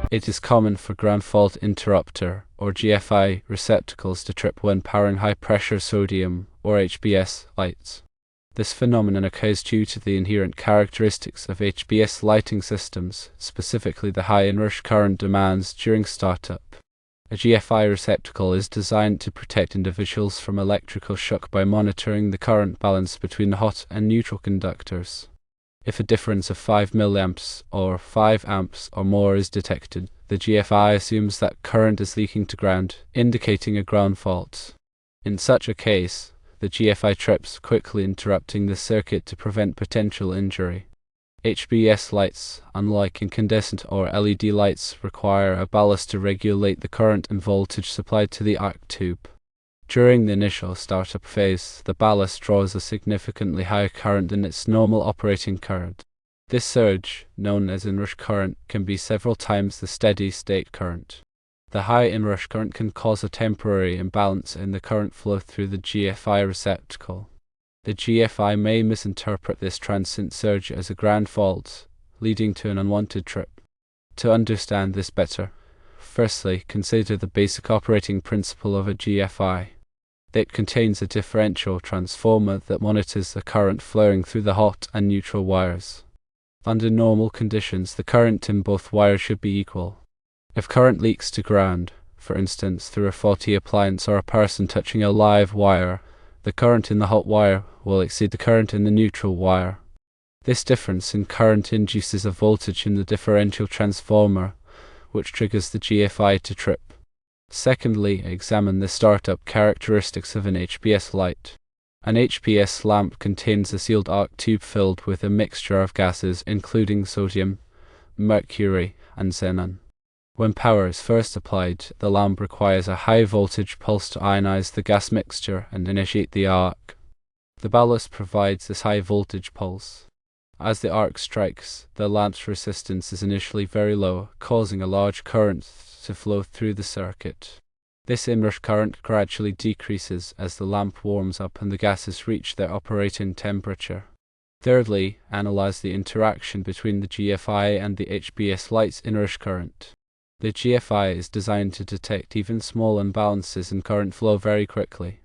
It is common for ground fault interrupter, or GFI, receptacles to trip when powering high-pressure sodium, or HPS, lights. This phenomenon occurs due to the inherent characteristics of HPS lighting systems, specifically the high inrush current demands during startup. A GFI receptacle is designed to protect individuals from electrical shock by monitoring the current balance between the hot and neutral conductors. If a difference of 5 mA or 5 amps or more is detected, the GFI assumes that current is leaking to ground, indicating a ground fault. In such a case, the GFI trips, quickly interrupting the circuit to prevent potential injury. HPS lights, unlike incandescent or LED lights, require a ballast to regulate the current and voltage supplied to the arc tube. During the initial startup phase, the ballast draws a significantly higher current than its normal operating current. This surge, known as inrush current, can be several times the steady-state current. The high inrush current can cause a temporary imbalance in the current flow through the GFI receptacle. The GFI may misinterpret this transient surge as a ground fault, leading to an unwanted trip. To understand this better, firstly, consider the basic operating principle of a GFI. It contains a differential transformer that monitors the current flowing through the hot and neutral wires. Under normal conditions, the current in both wires should be equal. If current leaks to ground, for instance through a faulty appliance or a person touching a live wire, the current in the hot wire will exceed the current in the neutral wire. This difference in current induces a voltage in the differential transformer, which triggers the GFI to trip. Secondly, examine the startup characteristics of an HPS light. An HPS lamp contains a sealed arc tube filled with a mixture of gases including sodium, mercury, and xenon. When power is first applied, the lamp requires a high voltage pulse to ionize the gas mixture and initiate the arc. The ballast provides this high voltage pulse. As the arc strikes, the lamp's resistance is initially very low, causing a large current to flow through the circuit. This inrush current gradually decreases as the lamp warms up and the gases reach their operating temperature. Thirdly, analyze the interaction between the GFI and the HPS light's inrush current. The GFI is designed to detect even small imbalances in current flow very quickly.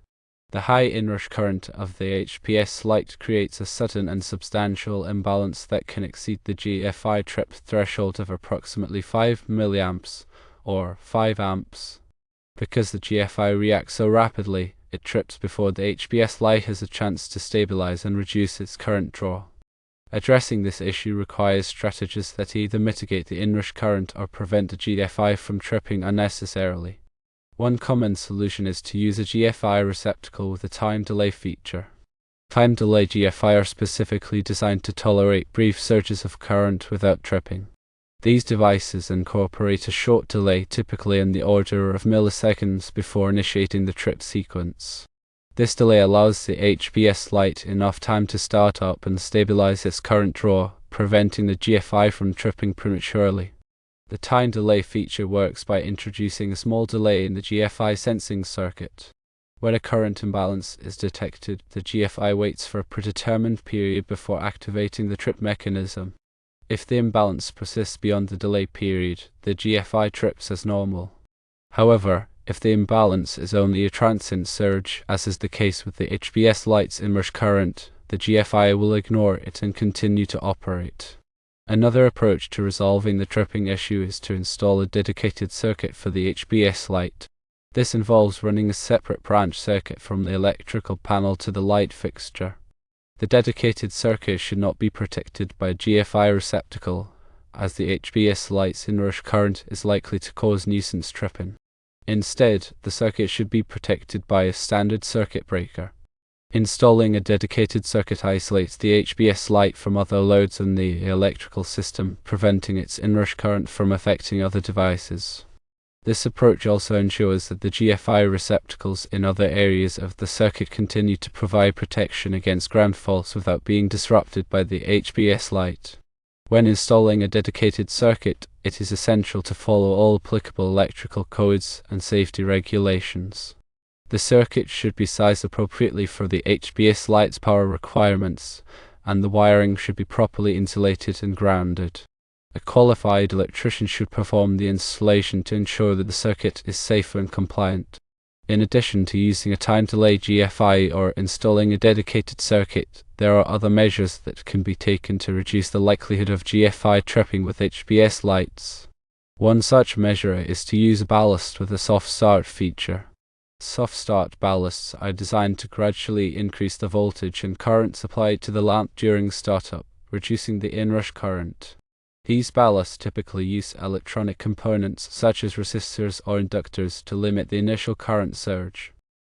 The high inrush current of the HPS light creates a sudden and substantial imbalance that can exceed the GFI trip threshold of approximately 5 mA or 5 amps. Because the GFI reacts so rapidly, it trips before the HPS light has a chance to stabilize and reduce its current draw. Addressing this issue requires strategies that either mitigate the inrush current or prevent the GFI from tripping unnecessarily. One common solution is to use a GFI receptacle with a time delay feature. Time delay GFI are specifically designed to tolerate brief surges of current without tripping. These devices incorporate a short delay, typically in the order of milliseconds, before initiating the trip sequence. This delay allows the HPS light enough time to start up and stabilize its current draw, preventing the GFI from tripping prematurely. The time delay feature works by introducing a small delay in the GFI sensing circuit. When a current imbalance is detected, the GFI waits for a predetermined period before activating the trip mechanism. If the imbalance persists beyond the delay period, the GFI trips as normal. However, if the imbalance is only a transient surge, as is the case with the HPS light's inrush current, the GFI will ignore it and continue to operate. Another approach to resolving the tripping issue is to install a dedicated circuit for the HPS light. This involves running a separate branch circuit from the electrical panel to the light fixture. The dedicated circuit should not be protected by a GFI receptacle, as the HPS light's inrush current is likely to cause nuisance tripping. Instead, the circuit should be protected by a standard circuit breaker. Installing a dedicated circuit isolates the HPS light from other loads in the electrical system, preventing its inrush current from affecting other devices. This approach also ensures that the GFI receptacles in other areas of the circuit continue to provide protection against ground faults without being disrupted by the HPS light. When installing a dedicated circuit, it is essential to follow all applicable electrical codes and safety regulations. The circuit should be sized appropriately for the HPS light's power requirements, and the wiring should be properly insulated and grounded. A qualified electrician should perform the installation to ensure that the circuit is safe and compliant. In addition to using a time-delay GFI or installing a dedicated circuit, there are other measures that can be taken to reduce the likelihood of GFI tripping with HPS lights. One such measure is to use a ballast with a soft start feature. Soft start ballasts are designed to gradually increase the voltage and current supplied to the lamp during startup, reducing the inrush current. These ballasts typically use electronic components such as resistors or inductors to limit the initial current surge.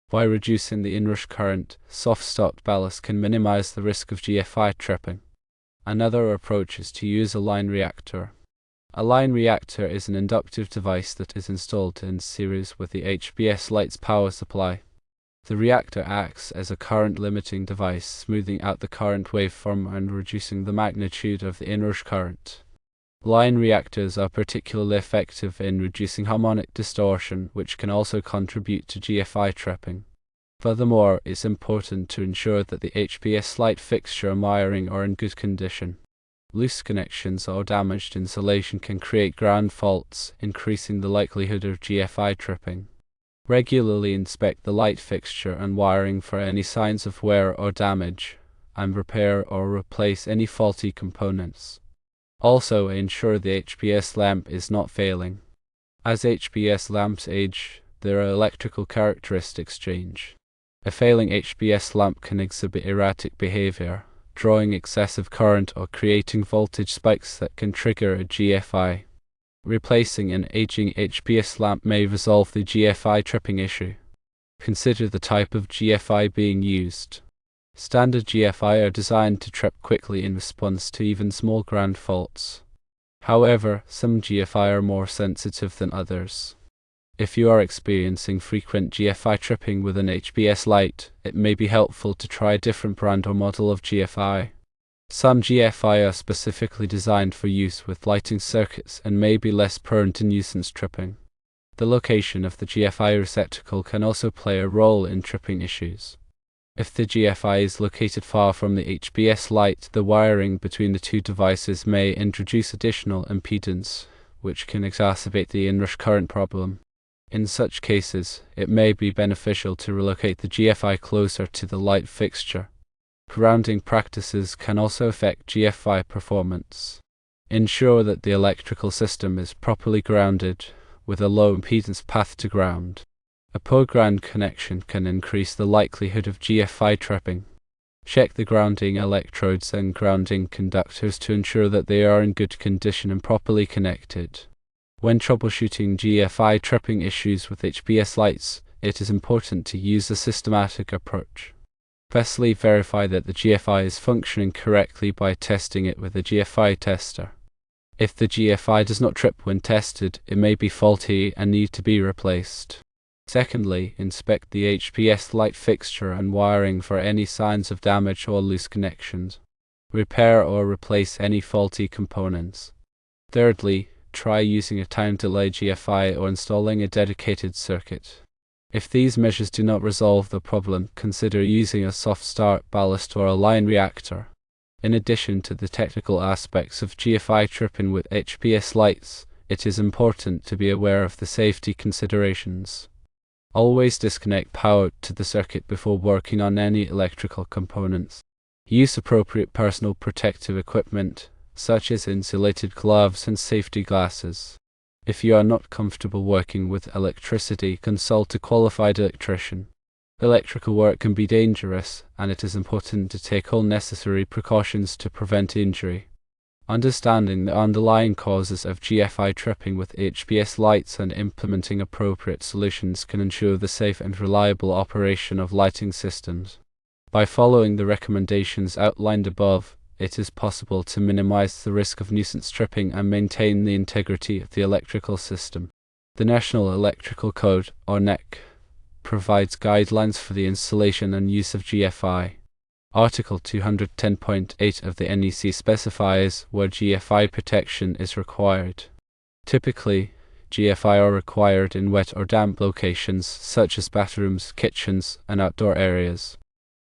By reducing the inrush current, soft start ballasts can minimize the risk of GFI tripping. Another approach is to use a line reactor. A line reactor is an inductive device that is installed in series with the HPS light's power supply. The reactor acts as a current-limiting device, smoothing out the current waveform and reducing the magnitude of the inrush current. Line reactors are particularly effective in reducing harmonic distortion, which can also contribute to GFI tripping. Furthermore, it's important to ensure that the HPS light fixture and wiring are in good condition. Loose connections or damaged insulation can create ground faults, increasing the likelihood of GFI tripping. Regularly inspect the light fixture and wiring for any signs of wear or damage, and repair or replace any faulty components. Also, ensure the HPS lamp is not failing. As HPS lamps age, their electrical characteristics change. A failing HPS lamp can exhibit erratic behavior, drawing excessive current or creating voltage spikes that can trigger a GFI. Replacing an aging HPS lamp may resolve the GFI tripping issue. Consider the type of GFI being used. Standard GFI are designed to trip quickly in response to even small ground faults. However, some GFI are more sensitive than others. If you are experiencing frequent GFI tripping with an HPS light, it may be helpful to try a different brand or model of GFI. Some GFI are specifically designed for use with lighting circuits and may be less prone to nuisance tripping. The location of the GFI receptacle can also play a role in tripping issues. If the GFI is located far from the HPS light, the wiring between the two devices may introduce additional impedance, which can exacerbate the inrush current problem. In such cases, it may be beneficial to relocate the GFI closer to the light fixture. Grounding practices can also affect GFI performance. Ensure that the electrical system is properly grounded, with a low impedance path to ground. A poor ground connection can increase the likelihood of GFI tripping. Check the grounding electrodes and grounding conductors to ensure that they are in good condition and properly connected. When troubleshooting GFI tripping issues with HPS lights, it is important to use a systematic approach. Firstly, verify that the GFI is functioning correctly by testing it with a GFI tester. If the GFI does not trip when tested, it may be faulty and need to be replaced. Secondly, inspect the HPS light fixture and wiring for any signs of damage or loose connections. Repair or replace any faulty components. Thirdly, try using a time-delay GFI or installing a dedicated circuit. If these measures do not resolve the problem, consider using a soft start ballast or a line reactor. In addition to the technical aspects of GFI tripping with HPS lights, it is important to be aware of the safety considerations. Always disconnect power to the circuit before working on any electrical components. Use appropriate personal protective equipment, such as insulated gloves and safety glasses. If you are not comfortable working with electricity, consult a qualified electrician. Electrical work can be dangerous, and it is important to take all necessary precautions to prevent injury. Understanding the underlying causes of GFI tripping with HPS lights and implementing appropriate solutions can ensure the safe and reliable operation of lighting systems. By following the recommendations outlined above, it is possible to minimize the risk of nuisance tripping and maintain the integrity of the electrical system. The National Electrical Code, or NEC, provides guidelines for the installation and use of GFI. Article 210.8 of the NEC specifies where GFI protection is required. Typically, GFI are required in wet or damp locations such as bathrooms, kitchens, and outdoor areas.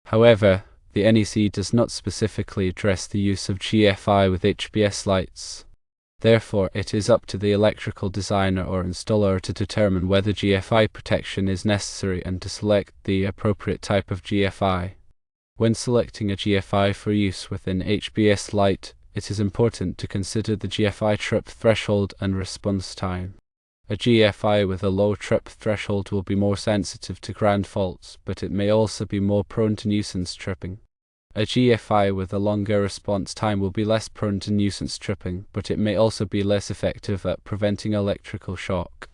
However, the NEC does not specifically address the use of GFI with HPS lights. Therefore, it is up to the electrical designer or installer to determine whether GFI protection is necessary and to select the appropriate type of GFI. When selecting a GFI for use within HPS light, it is important to consider the GFI trip threshold and response time. A GFI with a low trip threshold will be more sensitive to ground faults, but it may also be more prone to nuisance tripping. A GFI with a longer response time will be less prone to nuisance tripping, but it may also be less effective at preventing electrical shock.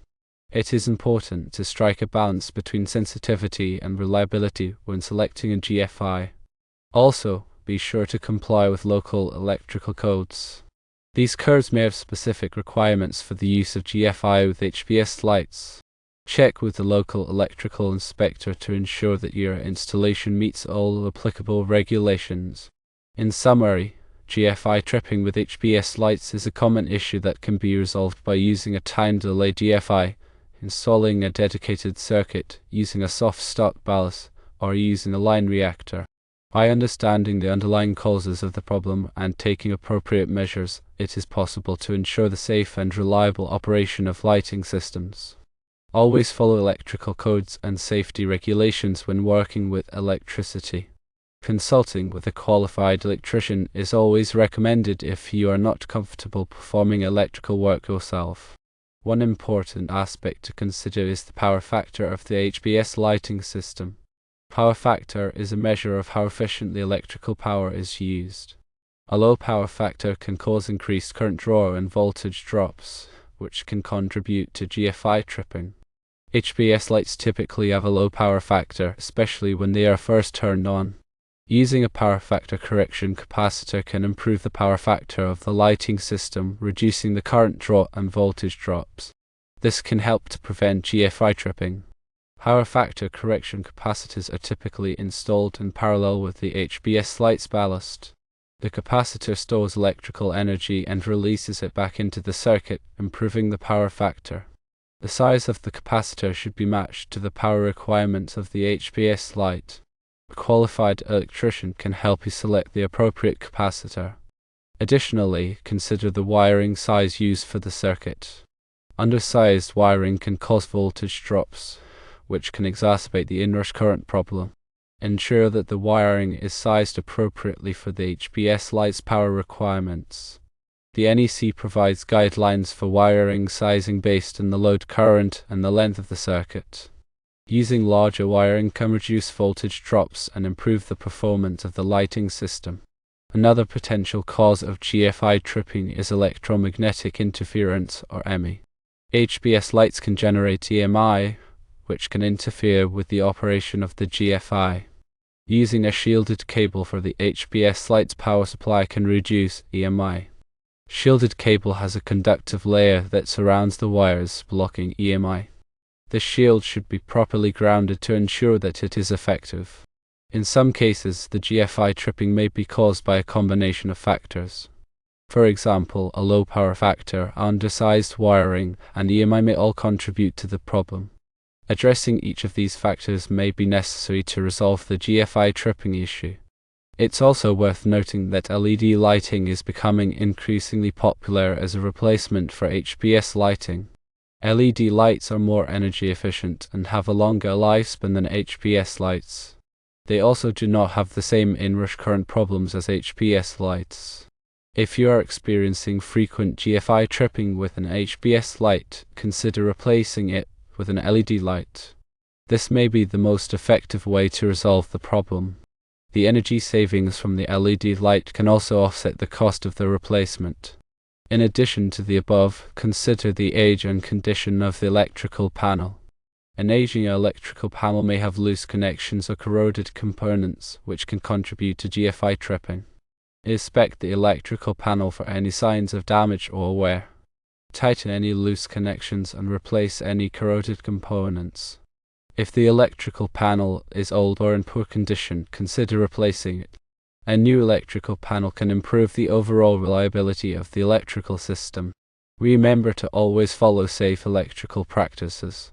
It is important to strike a balance between sensitivity and reliability when selecting a GFI. Also, be sure to comply with local electrical codes. These codes may have specific requirements for the use of GFI with HPS lights. Check with the local electrical inspector to ensure that your installation meets all applicable regulations. In summary, GFI tripping with HPS lights is a common issue that can be resolved by using a time-delay GFI, installing a dedicated circuit, using a soft start ballast, or using a line reactor. By understanding the underlying causes of the problem and taking appropriate measures, it is possible to ensure the safe and reliable operation of lighting systems. Always follow electrical codes and safety regulations when working with electricity. Consulting with a qualified electrician is always recommended if you are not comfortable performing electrical work yourself. One important aspect to consider is the power factor of the HPS lighting system. Power factor is a measure of how efficient the electrical power is used. A low power factor can cause increased current draw and voltage drops, which can contribute to GFI tripping. HPS lights typically have a low power factor, especially when they are first turned on. Using a power factor correction capacitor can improve the power factor of the lighting system, reducing the current draw and voltage drops. This can help to prevent GFI tripping. Power factor correction capacitors are typically installed in parallel with the HPS light's ballast. The capacitor stores electrical energy and releases it back into the circuit, improving the power factor. The size of the capacitor should be matched to the power requirements of the HPS light. A qualified electrician can help you select the appropriate capacitor. Additionally, consider the wiring size used for the circuit. Undersized wiring can cause voltage drops, which can exacerbate the inrush current problem. Ensure that the wiring is sized appropriately for the HPS light's power requirements. The NEC provides guidelines for wiring sizing based on the load current and the length of the circuit. Using larger wiring can reduce voltage drops and improve the performance of the lighting system. Another potential cause of GFI tripping is electromagnetic interference, or EMI. HPS lights can generate EMI, which can interfere with the operation of the GFI. Using a shielded cable for the HPS light's power supply can reduce EMI. Shielded cable has a conductive layer that surrounds the wires, blocking EMI. This shield should be properly grounded to ensure that it is effective. In some cases, the GFI tripping may be caused by a combination of factors. For example, a low power factor, undersized wiring, and EMI may all contribute to the problem. Addressing each of these factors may be necessary to resolve the GFI tripping issue. It's also worth noting that LED lighting is becoming increasingly popular as a replacement for HPS lighting. LED lights are more energy efficient and have a longer lifespan than HPS lights. They also do not have the same inrush current problems as HPS lights. If you are experiencing frequent GFI tripping with an HPS light, consider replacing it with an LED light. This may be the most effective way to resolve the problem. The energy savings from the LED light can also offset the cost of the replacement. In addition to the above, consider the age and condition of the electrical panel. An aging electrical panel may have loose connections or corroded components, which can contribute to GFI tripping. Inspect the electrical panel for any signs of damage or wear. Tighten any loose connections and replace any corroded components. If the electrical panel is old or in poor condition, consider replacing it. A new electrical panel can improve the overall reliability of the electrical system. Remember to always follow safe electrical practices.